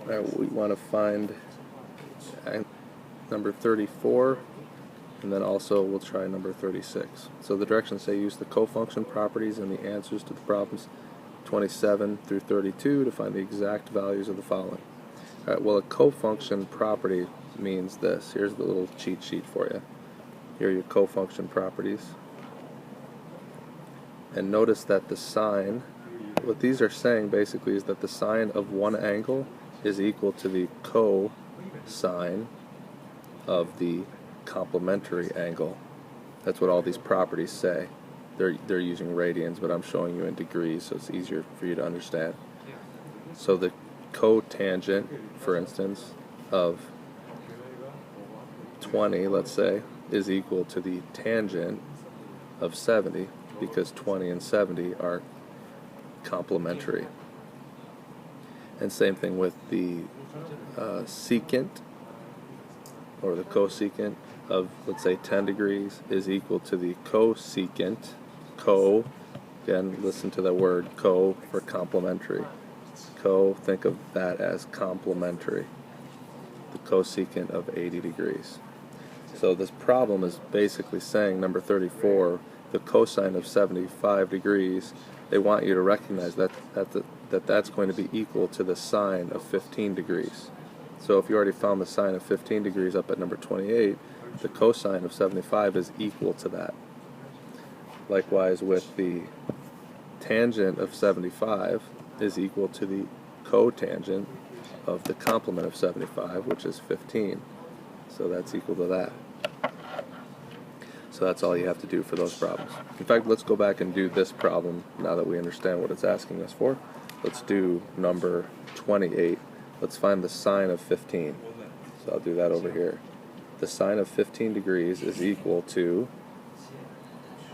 We want to find number 34, and then also we'll try number 36. So the directions say use the cofunction properties and the answers to the problems 27 through 32 to find the exact values of the following. Alright, well, a cofunction property means this. Here's the little cheat sheet for you. Here are your cofunction properties. And notice that the sine, what these are saying basically is that the sine of one angle is equal to the cosine of the complementary angle. That's what all these properties say. They're using radians, but I'm showing you in degrees, so it's easier for you to understand. So the cotangent, for instance, of 20, let's say, is equal to the tangent of 70, because 20 and 70 are complementary. And same thing with the secant, or the cosecant of, let's say, 10 degrees is equal to the cosecant, again, listen to the word co for complementary. Think of that as complementary. The cosecant of 80 degrees. So this problem is basically saying, number 34, the cosine of 75 degrees, they want you to recognize that's going to be equal to the sine of 15 degrees. So if you already found the sine of 15 degrees up at number 28, the cosine of 75 is equal to that. Likewise with the tangent of 75 is equal to the cotangent of the complement of 75, which is 15. So that's equal to that. So that's all you have to do for those problems. In fact, let's go back and do this problem now that we understand what it's asking us for. Let's do number 28. Let's find the sine of 15. So I'll do that over here. The sine of 15 degrees is equal to,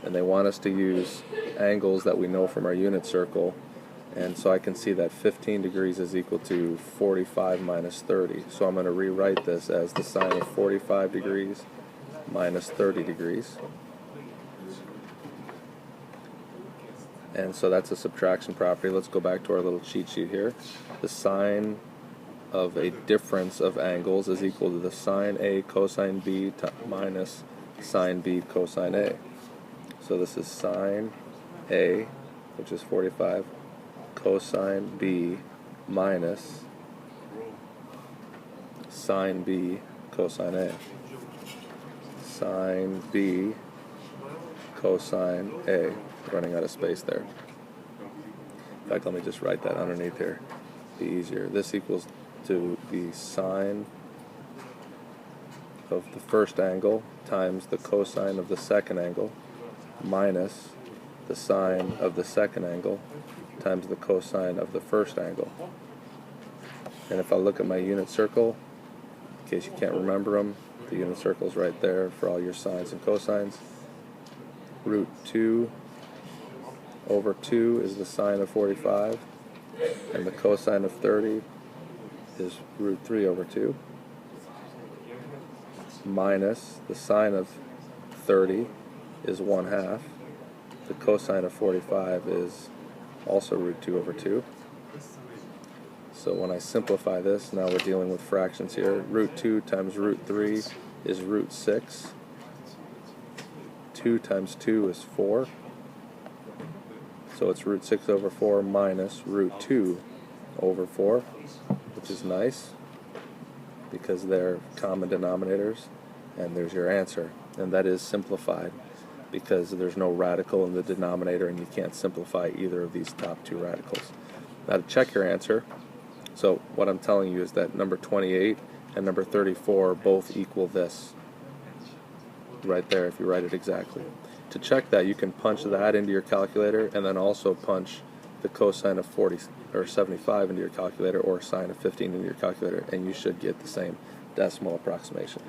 and they want us to use angles that we know from our unit circle, and so I can see that 15 degrees is equal to 45 minus 30. So I'm going to rewrite this as the sine of 45 degrees minus 30 degrees. And so that's a subtraction property. Let's go back to our little cheat sheet here. The sine of a difference of angles is equal to the sine A cosine B minus sine B cosine A. So this is sine A, which is 45, cosine B minus sine B cosine A. Sine B cosine A. Running out of space there. In fact, let me just write that underneath here. Be easier. This equals to the sine of the first angle times the cosine of the second angle minus the sine of the second angle times the cosine of the first angle. And if I look at my unit circle, in case you can't remember them, the unit circle is right there for all your sines and cosines. Root 2 over 2 is the sine of 45, and the cosine of 30 is root 3 over 2, minus the sine of 30 is 1/2. The cosine of 45 is also root 2 over 2. So when I simplify this, now we're dealing with fractions here. Root 2 times root 3 is root 6. 2 times 2 is 4. So it's root 6 over 4 minus root 2 over 4, which is nice because they're common denominators, and there's your answer. And that is simplified because there's no radical in the denominator, and you can't simplify either of these top two radicals. Now to check your answer, so what I'm telling you is that number 28 and number 34 both equal this right there if you write it exactly. To check that, you can punch that into your calculator and then also punch the cosine of 40 or 75 into your calculator or sine of 15 into your calculator, and you should get the same decimal approximation.